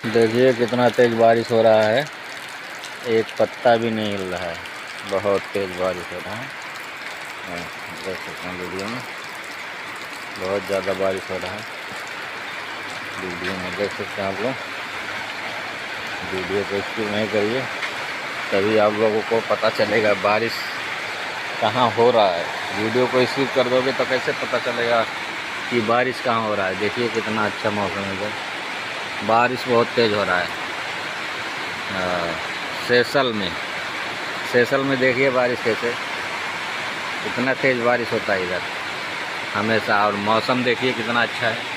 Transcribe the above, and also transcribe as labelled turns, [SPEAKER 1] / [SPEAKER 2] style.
[SPEAKER 1] देखिए कितना तेज़ बारिश हो रहा है, एक पत्ता भी नहीं हिल रहा है। बहुत तेज़ बारिश हो रहा है। देख सकते हैं वीडियो में, बहुत ज़्यादा बारिश हो रहा है। वीडियो में देख सकते हैं आप लोग। वीडियो को स्किप नहीं करिए, तभी आप लोगों को पता चलेगा बारिश कहाँ हो रहा है। वीडियो को स्किप कर दोगे तो कैसे पता चलेगा कि बारिश कहाँ हो रहा है। देखिए कितना अच्छा मौसम है, बारिश बहुत तेज़ हो रहा है। सेशल में देखिए बारिश कैसे, इतना तेज़ बारिश होता है इधर हमेशा। और मौसम देखिए कितना अच्छा है।